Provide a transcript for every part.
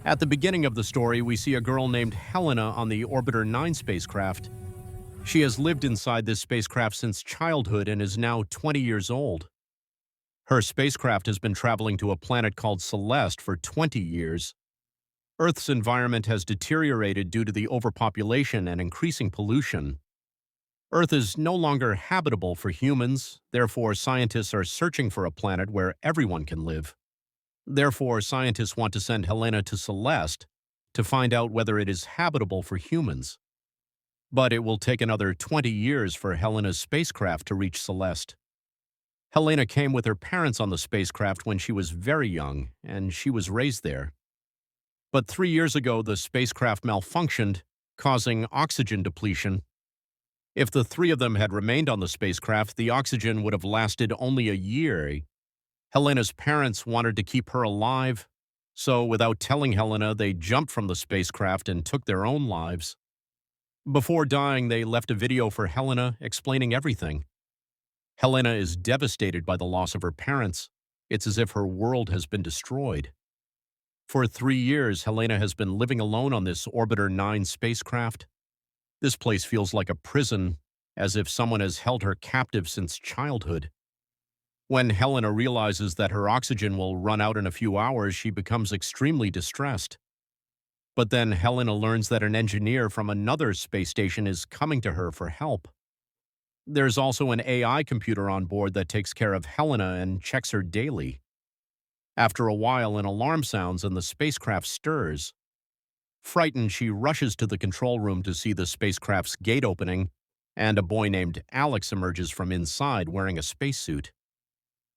At the beginning of the story, we see a girl named Helena on the Orbiter 9 spacecraft. She has lived inside this spacecraft since childhood and is now 20 years old. Her spacecraft has been traveling to a planet called Celeste for 20 years. Earth's environment has deteriorated due to the overpopulation and increasing pollution. Earth is no longer habitable for humans, therefore scientists are searching for a planet where everyone can live. Therefore, scientists want to send Helena to Celeste to find out whether it is habitable for humans. But it will take another 20 years for Helena's spacecraft to reach Celeste. Helena came with her parents on the spacecraft when she was very young, and she was raised there. But 3 years ago, the spacecraft malfunctioned, causing oxygen depletion. If the three of them had remained on the spacecraft, the oxygen would have lasted only a year. Helena's parents wanted to keep her alive, so without telling Helena, they jumped from the spacecraft and took their own lives. Before dying, they left a video for Helena explaining everything. Helena is devastated by the loss of her parents. It's as if her world has been destroyed. For 3 years, Helena has been living alone on this Orbiter 9 spacecraft. This place feels like a prison, as if someone has held her captive since childhood. When Helena realizes that her oxygen will run out in a few hours, she becomes extremely distressed. But then Helena learns that an engineer from another space station is coming to her for help. There's also an AI computer on board that takes care of Helena and checks her daily. After a while, an alarm sounds and the spacecraft stirs. Frightened, she rushes to the control room to see the spacecraft's gate opening, and a boy named Alex emerges from inside wearing a spacesuit.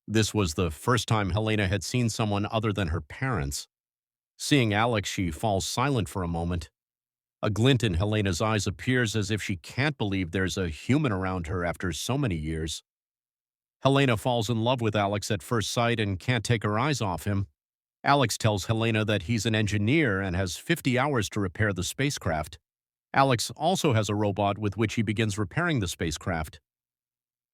This was the first time Helena had seen someone other than her parents. Seeing Alex, she falls silent for a moment. A glint in Helena's eyes appears as if she can't believe there's a human around her after so many years. Helena falls in love with Alex at first sight and can't take her eyes off him. Alex tells Helena that he's an engineer and has 50 hours to repair the spacecraft. Alex also has a robot with which he begins repairing the spacecraft.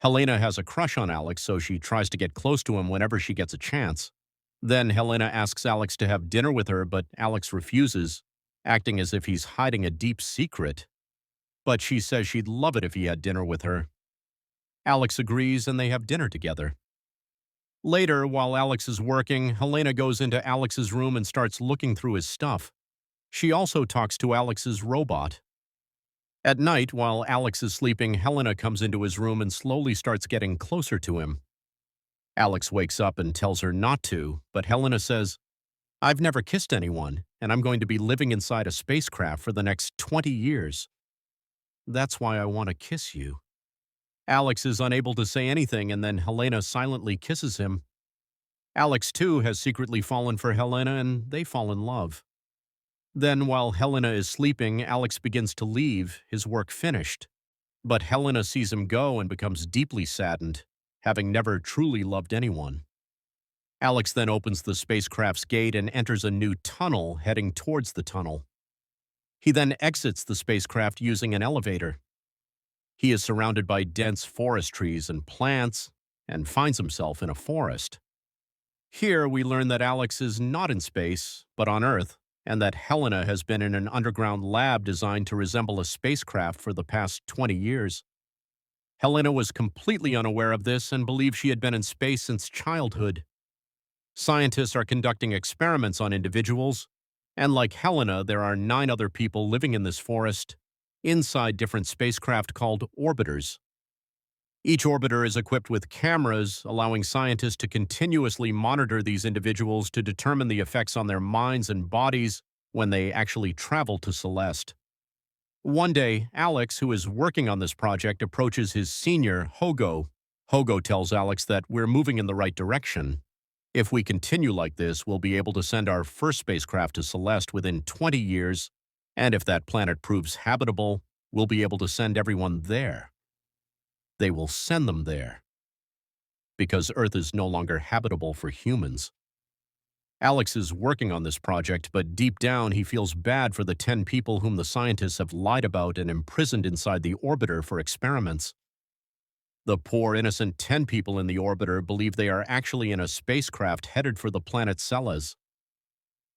Helena has a crush on Alex, so she tries to get close to him whenever she gets a chance. Then Helena asks Alex to have dinner with her, but Alex refuses, acting as if he's hiding a deep secret. But she says she'd love it if he had dinner with her. Alex agrees and they have dinner together. Later, while Alex is working, Helena goes into Alex's room and starts looking through his stuff. She also talks to Alex's robot. At night, while Alex is sleeping, Helena comes into his room and slowly starts getting closer to him. Alex wakes up and tells her not to, but Helena says, "I've never kissed anyone, and I'm going to be living inside a spacecraft for the next 20 years. That's why I want to kiss you." Alex is unable to say anything, and then Helena silently kisses him. Alex, too, has secretly fallen for Helena, and they fall in love. Then, while Helena is sleeping, Alex begins to leave, his work finished. But Helena sees him go and becomes deeply saddened, having never truly loved anyone. Alex then opens the spacecraft's gate and enters a new tunnel heading towards the tunnel. He then exits the spacecraft using an elevator. He is surrounded by dense forest trees and plants and finds himself in a forest. Here we learn that Alex is not in space, but on Earth, and that Helena has been in an underground lab designed to resemble a spacecraft for the past 20 years. Helena was completely unaware of this and believed she had been in space since childhood. Scientists are conducting experiments on individuals, and like Helena, there are 9 other people living in this forest, inside different spacecraft called orbiters. Each orbiter is equipped with cameras, allowing scientists to continuously monitor these individuals to determine the effects on their minds and bodies when they actually travel to Celeste. One day, Alex, who is working on this project, approaches his senior, Hogo. Hogo tells Alex that we're moving in the right direction. If we continue like this, we'll be able to send our first spacecraft to Celeste within 20 years, and if that planet proves habitable, we'll be able to send everyone there. They will send them there, because Earth is no longer habitable for humans. Alex is working on this project, but deep down he feels bad for the 10 people whom the scientists have lied about and imprisoned inside the orbiter for experiments. The poor, innocent 10 people in the orbiter believe they are actually in a spacecraft headed for the planet Celes.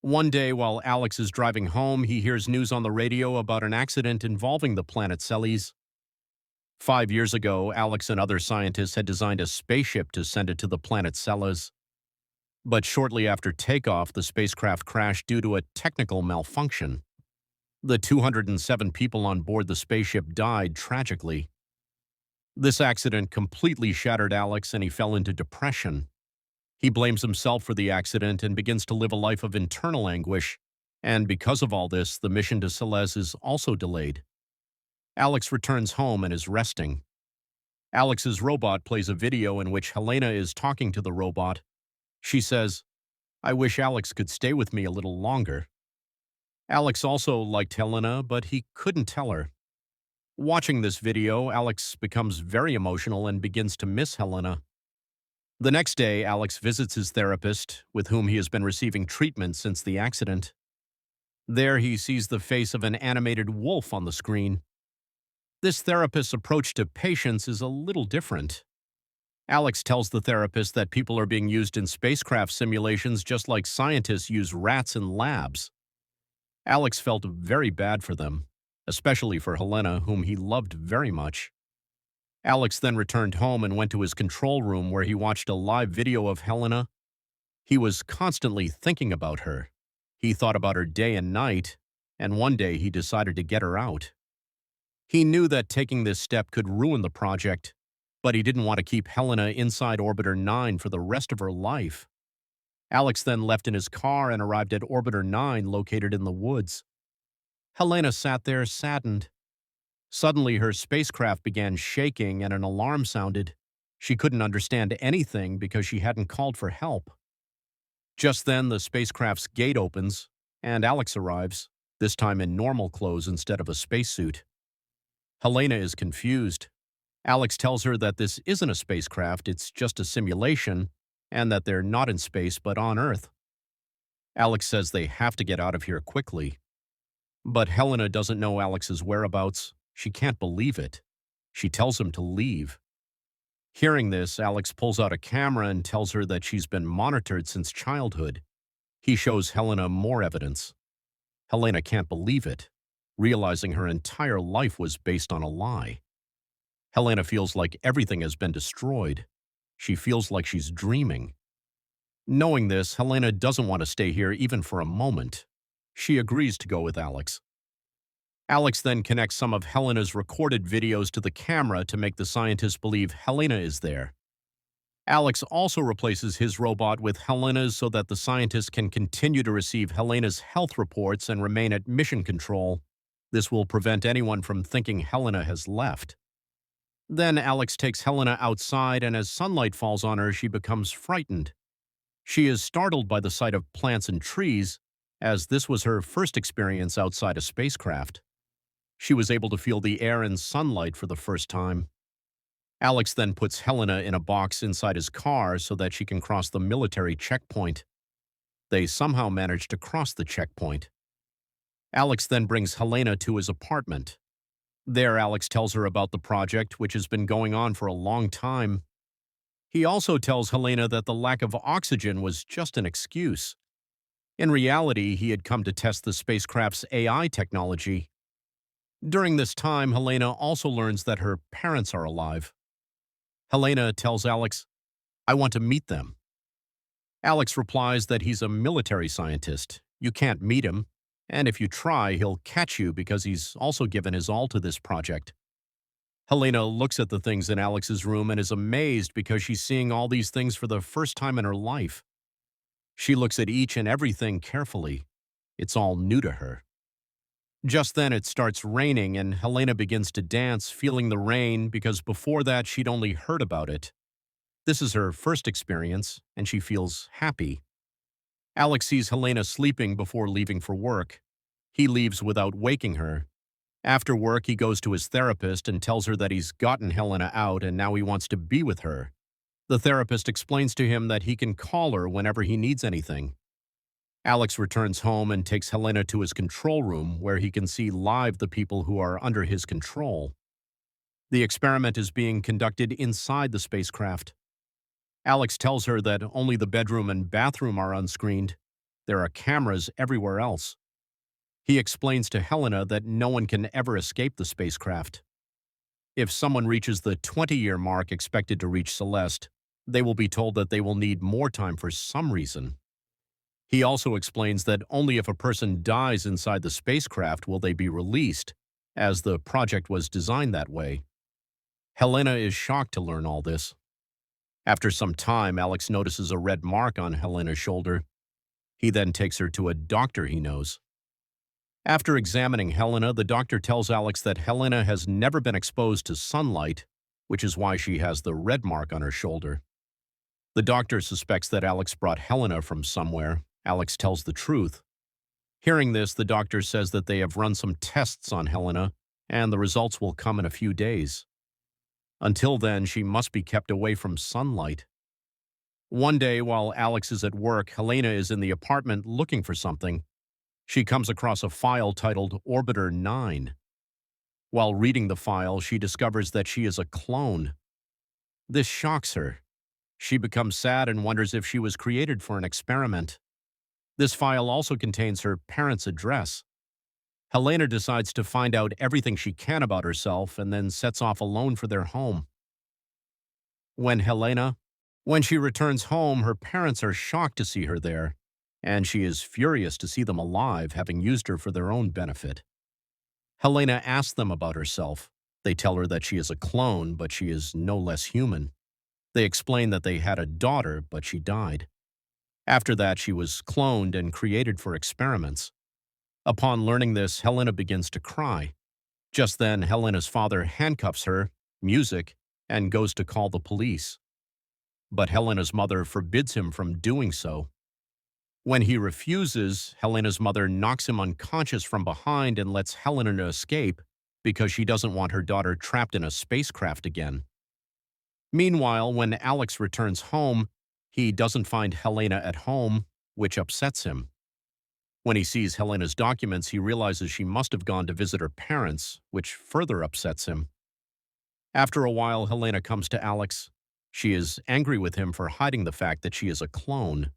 One day, while Alex is driving home, he hears news on the radio about an accident involving the planet Ceres. 5 years ago, Alex and other scientists had designed a spaceship to send it to the planet Ceres. But shortly after takeoff, the spacecraft crashed due to a technical malfunction. The 207 people on board the spaceship died tragically. This accident completely shattered Alex, and he fell into depression. He blames himself for the accident and begins to live a life of internal anguish, and because of all this, the mission to Ceres is also delayed. Alex returns home and is resting. Alex's robot plays a video in which Helena is talking to the robot. She says, "I wish Alex could stay with me a little longer." Alex also liked Helena, but he couldn't tell her. Watching this video, Alex becomes very emotional and begins to miss Helena. The next day, Alex visits his therapist, with whom he has been receiving treatment since the accident. There, he sees the face of an animated wolf on the screen. This therapist's approach to patients is a little different. Alex tells the therapist that people are being used in spacecraft simulations just like scientists use rats in labs. Alex felt very bad for them, especially for Helena, whom he loved very much. Alex then returned home and went to his control room where he watched a live video of Helena. He was constantly thinking about her. He thought about her day and night, and one day he decided to get her out. He knew that taking this step could ruin the project, but he didn't want to keep Helena inside Orbiter 9 for the rest of her life. Alex then left in his car and arrived at Orbiter 9 located in the woods. Helena sat there saddened. Suddenly, her spacecraft began shaking and an alarm sounded. She couldn't understand anything because she hadn't called for help. Just then, the spacecraft's gate opens, and Alex arrives, this time in normal clothes instead of a spacesuit. Helena is confused. Alex tells her that this isn't a spacecraft, it's just a simulation, and that they're not in space but on Earth. Alex says they have to get out of here quickly. But Helena doesn't know Alex's whereabouts. She can't believe it. She tells him to leave. Hearing this, Alex pulls out a camera and tells her that she's been monitored since childhood. He shows Helena more evidence. Helena can't believe it, realizing her entire life was based on a lie. Helena feels like everything has been destroyed. She feels like she's dreaming. Knowing this, Helena doesn't want to stay here even for a moment. She agrees to go with Alex. Alex then connects some of Helena's recorded videos to the camera to make the scientists believe Helena is there. Alex also replaces his robot with Helena's so that the scientists can continue to receive Helena's health reports and remain at mission control. This will prevent anyone from thinking Helena has left. Then Alex takes Helena outside, and as sunlight falls on her, she becomes frightened. She is startled by the sight of plants and trees, as this was her first experience outside a spacecraft. She was able to feel the air and sunlight for the first time. Alex then puts Helena in a box inside his car so that she can cross the military checkpoint. They somehow manage to cross the checkpoint. Alex then brings Helena to his apartment. There, Alex tells her about the project, which has been going on for a long time. He also tells Helena that the lack of oxygen was just an excuse. In reality, he had come to test the spacecraft's AI technology. During this time, Helena also learns that her parents are alive. Helena tells Alex, "I want to meet them." Alex replies that he's a military scientist. You can't meet him, and if you try, he'll catch you because he's also given his all to this project. Helena looks at the things in Alex's room and is amazed because she's seeing all these things for the first time in her life. She looks at each and everything carefully. It's all new to her. Just then it starts raining and Helena begins to dance, feeling the rain because before that she'd only heard about it. This is her first experience, and she feels happy. Alex sees Helena sleeping before leaving for work. He leaves without waking her. After work, he goes to his therapist and tells her that he's gotten Helena out and now he wants to be with her. The therapist explains to him that he can call her whenever he needs anything. Alex returns home and takes Helena to his control room where he can see live the people who are under his control. The experiment is being conducted inside the spacecraft. Alex tells her that only the bedroom and bathroom are unscreened. There are cameras everywhere else. He explains to Helena that no one can ever escape the spacecraft. If someone reaches the 20-year mark expected to reach Celeste, they will be told that they will need more time for some reason. He also explains that only if a person dies inside the spacecraft will they be released, as the project was designed that way. Helena is shocked to learn all this. After some time, Alex notices a red mark on Helena's shoulder. He then takes her to a doctor he knows. After examining Helena, the doctor tells Alex that Helena has never been exposed to sunlight, which is why she has the red mark on her shoulder. The doctor suspects that Alex brought Helena from somewhere. Alex tells the truth. Hearing this, the doctor says that they have run some tests on Helena, and the results will come in a few days. Until then, she must be kept away from sunlight. One day, while Alex is at work, Helena is in the apartment looking for something. She comes across a file titled Orbiter 9. While reading the file, she discovers that she is a clone. This shocks her. She becomes sad and wonders if she was created for an experiment. This file also contains her parents' address. Helena decides to find out everything she can about herself and then sets off alone for their home. When she returns home, her parents are shocked to see her there, and she is furious to see them alive, having used her for their own benefit. Helena asks them about herself. They tell her that she is a clone, but she is no less human. They explain that they had a daughter, but she died. After that, she was cloned and created for experiments. Upon learning this, Helena begins to cry. Just then, Helena's father handcuffs her, music, and goes to call the police. But Helena's mother forbids him from doing so. When he refuses, Helena's mother knocks him unconscious from behind and lets Helena escape because she doesn't want her daughter trapped in a spacecraft again. Meanwhile, when Alex returns home, he doesn't find Helena at home, which upsets him. When he sees Helena's documents, he realizes she must have gone to visit her parents, which further upsets him. After a while, Helena comes to Alex. She is angry with him for hiding the fact that she is a clone.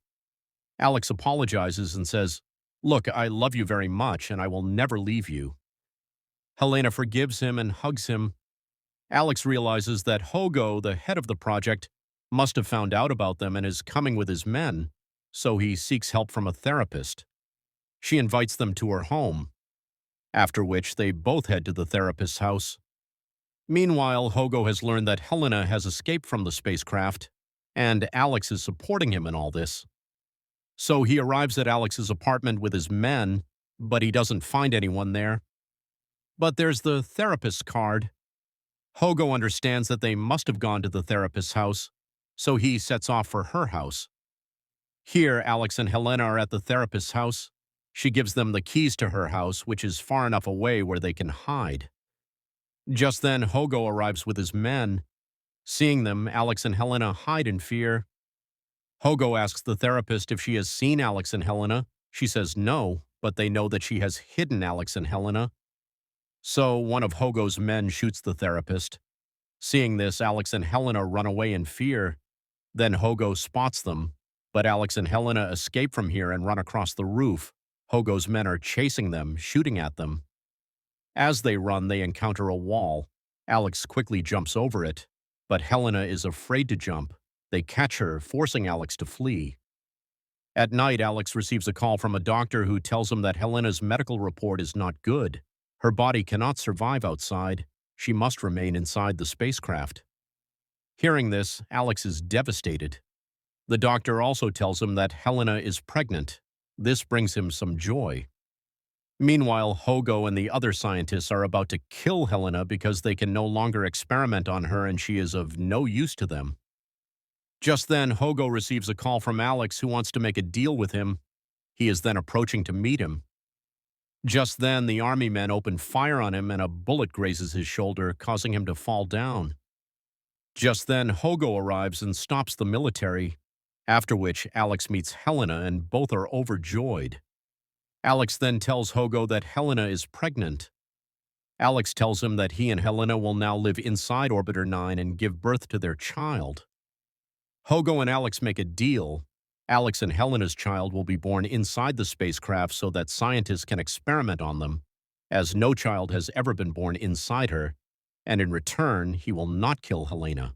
Alex apologizes and says, "Look, I love you very much, and I will never leave you." Helena forgives him and hugs him. Alex realizes that Hogo, the head of the project, must have found out about them and is coming with his men, so he seeks help from a therapist. She invites them to her home, after which they both head to the therapist's house. Meanwhile, Hogo has learned that Helena has escaped from the spacecraft, and Alex is supporting him in all this. So he arrives at Alex's apartment with his men, but he doesn't find anyone there. But there's the therapist's card. Hogo understands that they must have gone to the therapist's house, so he sets off for her house. Here, Alex and Helena are at the therapist's house. She gives them the keys to her house, which is far enough away where they can hide. Just then, Hogo arrives with his men. Seeing them, Alex and Helena hide in fear. Hogo asks the therapist if she has seen Alex and Helena. She says no, but they know that she has hidden Alex and Helena. So one of Hogo's men shoots the therapist. Seeing this, Alex and Helena run away in fear. Then Hogo spots them, but Alex and Helena escape from here and run across the roof. Hogo's men are chasing them, shooting at them. As they run, they encounter a wall. Alex quickly jumps over it, but Helena is afraid to jump. They catch her, forcing Alex to flee. At night, Alex receives a call from a doctor who tells him that Helena's medical report is not good. Her body cannot survive outside. She must remain inside the spacecraft. Hearing this, Alex is devastated. The doctor also tells him that Helena is pregnant. This brings him some joy. Meanwhile, Hogo and the other scientists are about to kill Helena because they can no longer experiment on her and she is of no use to them. Just then, Hogo receives a call from Alex, who wants to make a deal with him. He is then approaching to meet him. Just then, the army men open fire on him and a bullet grazes his shoulder, causing him to fall down. Just then, Hogo arrives and stops the military, after which Alex meets Helena and both are overjoyed. Alex then tells Hogo that Helena is pregnant. Alex tells him that he and Helena will now live inside Orbiter 9 and give birth to their child. Hogo and Alex make a deal. Alex and Helena's child will be born inside the spacecraft so that scientists can experiment on them, as no child has ever been born inside her, and in return, he will not kill Helena.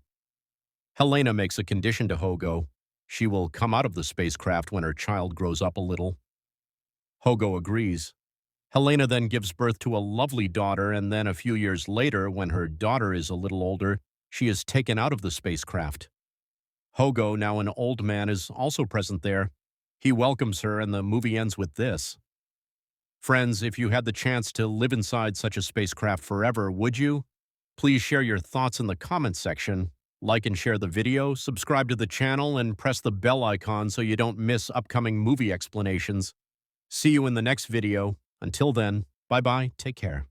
Helena makes a condition to Hogo. She will come out of the spacecraft when her child grows up a little. Hogo agrees. Helena then gives birth to a lovely daughter, and then a few years later, when her daughter is a little older, she is taken out of the spacecraft. Hogo, now an old man, is also present there. He welcomes her, and the movie ends with this. Friends, if you had the chance to live inside such a spacecraft forever, would you? Please share your thoughts in the comments section. Like and share the video, subscribe to the channel, and press the bell icon so you don't miss upcoming movie explanations. See you in the next video. Until then, bye-bye, take care.